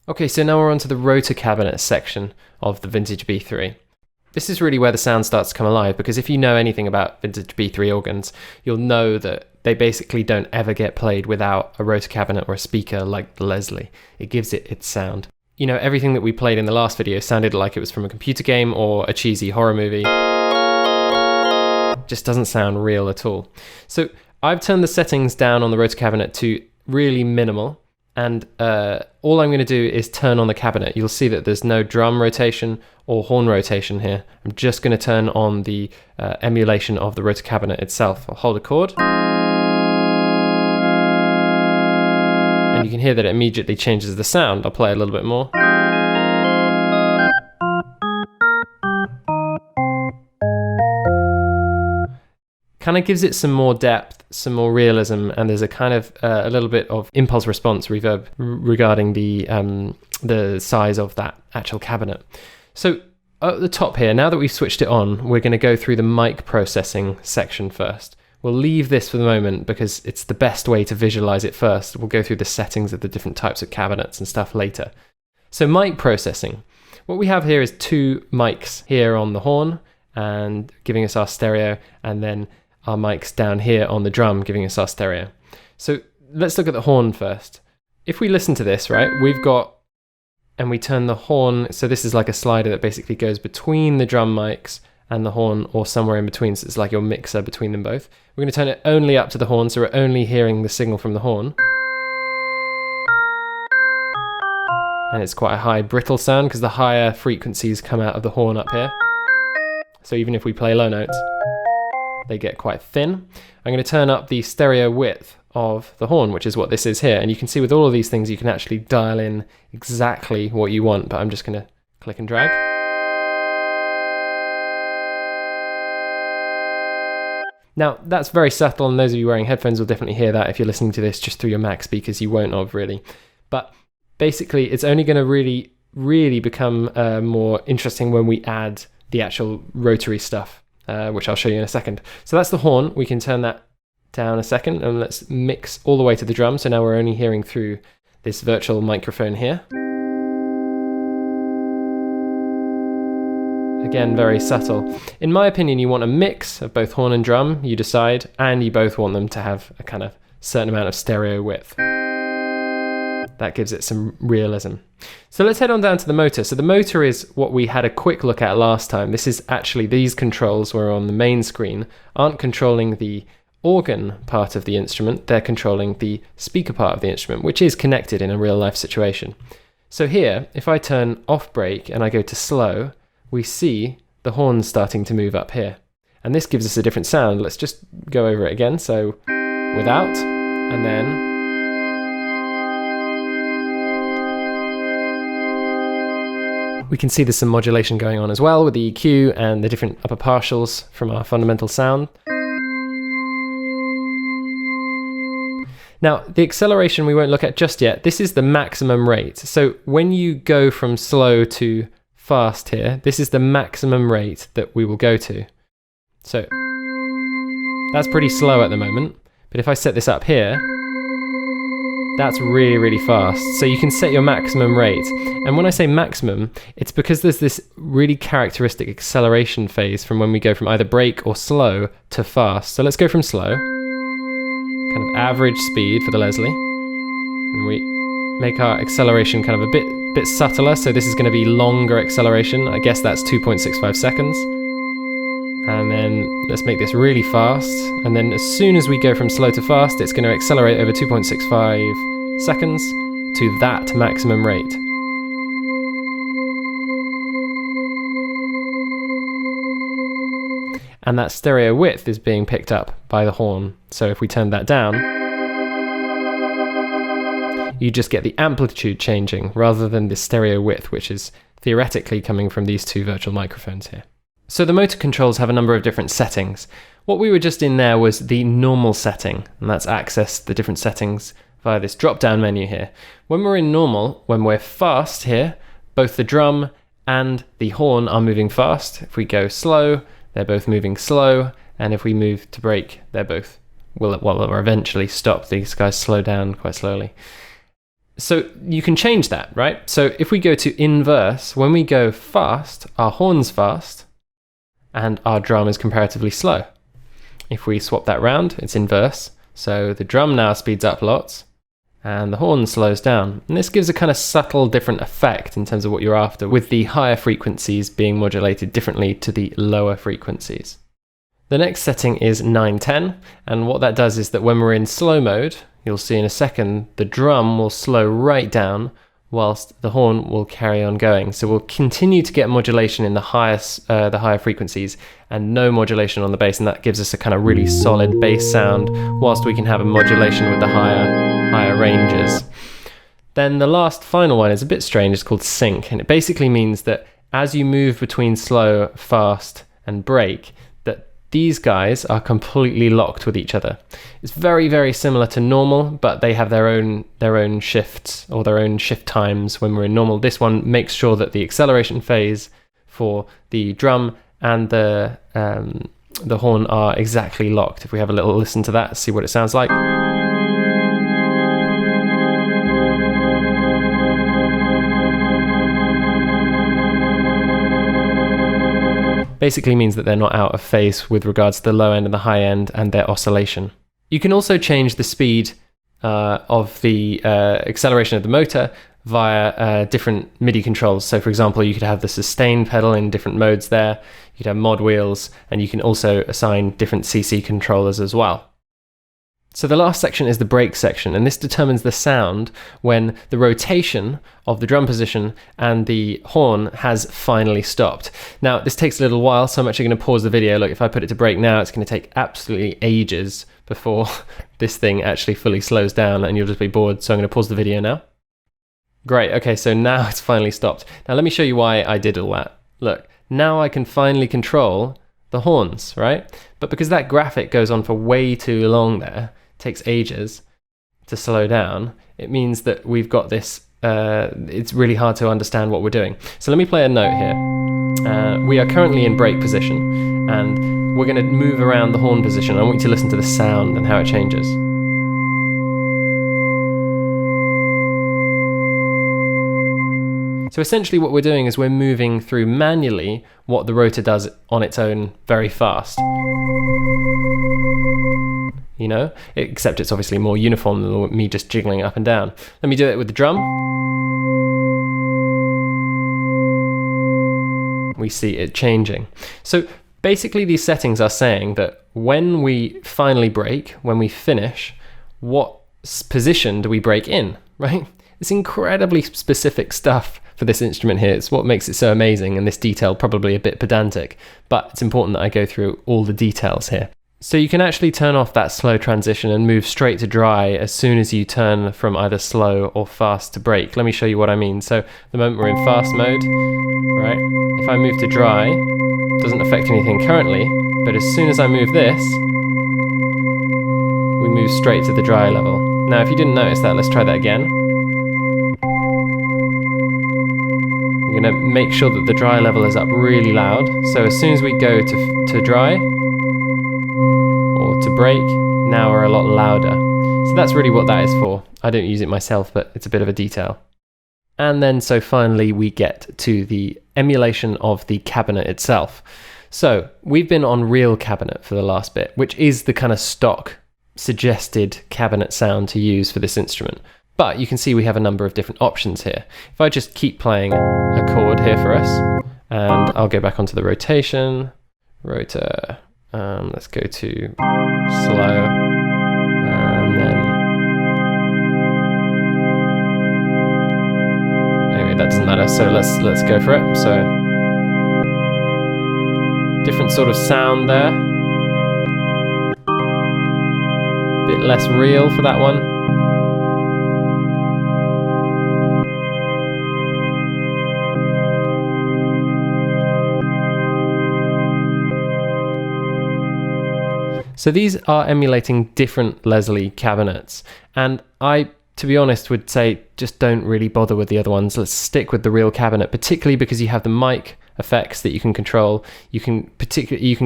Okay, so now we're on to the rotor cabinet section of the vintage B3. This is really where the sound starts to come alive, because if you know anything about vintage B3 organs, you'll know that they basically don't ever get played without a rotor cabinet or a speaker like the Leslie. It gives it its sound. You know, everything that we played in the last video sounded like it was from a computer game or a cheesy horror movie. It just doesn't sound real at all. So I've turned the settings down on the rotor cabinet to really minimal. And all I'm going to do is turn on the cabinet. You'll see that there's no drum rotation or horn rotation here. I'm just going to turn on the emulation of the rotor cabinet itself. I'll hold a chord. And you can hear that it immediately changes the sound. I'll play a little bit more. Kind of gives it some more depth, some more realism, and there's a kind of a little bit of impulse response reverb regarding the size of that actual cabinet. So at the top here, now that we've switched it on, we're going to go through the mic processing section first. We'll leave this for the moment because it's the best way to visualize it first. We'll go through the settings of the different types of cabinets and stuff later. So mic processing. What we have here is two mics here on the horn and giving us our stereo, and then our mics down here on the drum giving us our stereo. So let's look at the horn first. If we listen to this, right, we've got, and we turn the horn, so this is like a slider that basically goes between the drum mics and the horn, or somewhere in between, so it's like your mixer between them both. We're going to turn it only up to the horn, so we're only hearing the signal from the horn. And it's quite a high brittle sound because the higher frequencies come out of the horn up here. So even if we play low notes, they get quite thin. I'm going to turn up the stereo width of the horn, which is what this is here. And you can see with all of these things, you can actually dial in exactly what you want, but I'm just going to click and drag. Now, that's very subtle, and those of you wearing headphones will definitely hear that. If you're listening to this just through your Mac speakers, you won't have really. But basically, it's only going to really become more interesting when we add the actual rotary stuff. Which I'll show you in a second. So that's the horn. We can turn that down a second, and let's mix all the way to the drum. So now we're only hearing through this virtual microphone here. Again, very subtle. In my opinion, you want a mix of both horn and drum, you decide, and you both want them to have a kind of certain amount of stereo width. That gives it some realism. So let's head on down to the motor. So the motor is what we had a quick look at last time. This is actually, these controls were on the main screen, aren't controlling the organ part of the instrument, they're controlling the speaker part of the instrument, which is connected in a real life situation. So here, if I turn off brake and I go to slow, we see the horns starting to move up here. And this gives us a different sound. Let's just go over it again. So without, and then we can see there's some modulation going on as well with the EQ and the different upper partials from our fundamental sound. Now, the acceleration we won't look at just yet. This is the maximum rate. So when you go from slow to fast here, this is the maximum rate that we will go to. So that's pretty slow at the moment. But if I set this up here, that's really fast. So you can set your maximum rate. And when I say maximum, it's because there's this really characteristic acceleration phase from when we go from either brake or slow to fast. So let's go from slow, kind of average speed for the Leslie. And we make our acceleration kind of a bit subtler. So this is going to be longer acceleration. I guess that's 2.65 seconds. And then let's make this really fast. And then as soon as we go from slow to fast, it's going to accelerate over 2.65 seconds to that maximum rate. And that stereo width is being picked up by the horn. So if we turn that down, you just get the amplitude changing rather than the stereo width, which is theoretically coming from these two virtual microphones here. So the motor controls have a number of different settings. What we were just in there was the normal setting, and that's access the different settings via this drop-down menu here. When we're in normal, when we're fast here, both the drum and the horn are moving fast. If we go slow, they're both moving slow, and if we move to brake, they're both will eventually stop. These guys slow down quite slowly. So you can change that, right? So if we go to inverse, when we go fast, our horn's fast and our drum is comparatively slow. If we swap that round, it's inverse. So the drum now speeds up lots and the horn slows down. And this gives a kind of subtle different effect in terms of what you're after, with the higher frequencies being modulated differently to the lower frequencies. The next setting is 910, and what that does is that when we're in slow mode, you'll see in a second, the drum will slow right down whilst the horn will carry on going. So we'll continue to get modulation in the higher frequencies and no modulation on the bass, and that gives us a kind of really solid bass sound whilst we can have a modulation with the higher ranges. Then the last final one is a bit strange, it's called sync, and it basically means that as you move between slow, fast and break, these guys are completely locked with each other. It's very, very similar to normal, but they have their own shifts or their own shift times when we're in normal. This one makes sure that the acceleration phase for the drum and the horn are exactly locked. If we have a little listen to that, see what it sounds like. Basically means that they're not out of phase with regards to the low end and the high end and their oscillation. You can also change the speed of the acceleration of the motor via different MIDI controls. So for example, you could have the sustain pedal in different modes there, you could have mod wheels, and you can also assign different CC controllers as well. So the last section is the break section, and this determines the sound when the rotation of the drum position and the horn has finally stopped. Now, this takes a little while, so I'm actually going to pause the video. Look, if I put it to break now, it's going to take absolutely ages before this thing actually fully slows down, and you'll just be bored, so I'm going to pause the video now. Great, okay, so now it's finally stopped. Now let me show you why I did all that. Look, now I can finally control the horns, right? But because that graphic goes on for way too long there, takes ages to slow down, it means that we've got this, it's really hard to understand what we're doing. So let me play a note here. We are currently in break position, and we're going to move around the horn position. I want you to listen to the sound and how it changes. So essentially what we're doing is we're moving through manually what the rotor does on its own very fast. You know, except it's obviously more uniform than me just jiggling up and down. Let me do it with the drum. We see it changing. So basically these settings are saying that when we finally break, when we finish, what position do we break in, right? It's incredibly specific stuff for this instrument here. It's what makes it so amazing, and this detail probably a bit pedantic, but it's important that I go through all the details here. So you can actually turn off that slow transition and move straight to dry as soon as you turn from either slow or fast to break. Let me show you what I mean. So the moment we're in fast mode, right? If I move to dry, it doesn't affect anything currently, but as soon as I move this, we move straight to the dry level. Now, if you didn't notice that, let's try that again. We're going to make sure that the dry level is up really loud. So as soon as we go to dry, or to break, now we're a lot louder. So that's really what that is for. I don't use it myself, but it's a bit of a detail. And then so finally we get to the emulation of the cabinet itself. So we've been on real cabinet for the last bit, which is the kind of stock suggested cabinet sound to use for this instrument. But you can see we have a number of different options here. If I just keep playing a chord here for us, and I'll go back onto the rotation, rotor, let's go to slow, and then, anyway, that doesn't matter, so let's go for it. So, different sort of sound there, a bit less real for that one. So these are emulating different Leslie cabinets, and I, to be honest, would say just don't really bother with the other ones. Let's stick with the real cabinet, particularly because you have the mic effects that you can control. You can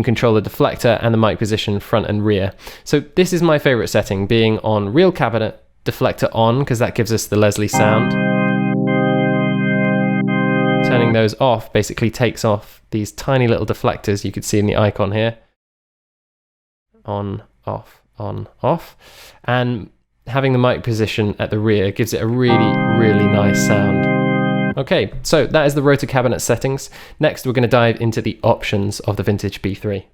control the deflector and the mic position front and rear. So this is my favorite setting, being on real cabinet, deflector on because that gives us the Leslie sound. Turning those off basically takes off these tiny little deflectors you could see in the icon here. On, off, on, off. And having the mic position at the rear gives it a really, really nice sound. Okay, so that is the Rotor cabinet settings. Next, we're going to dive into the options of the vintage B3.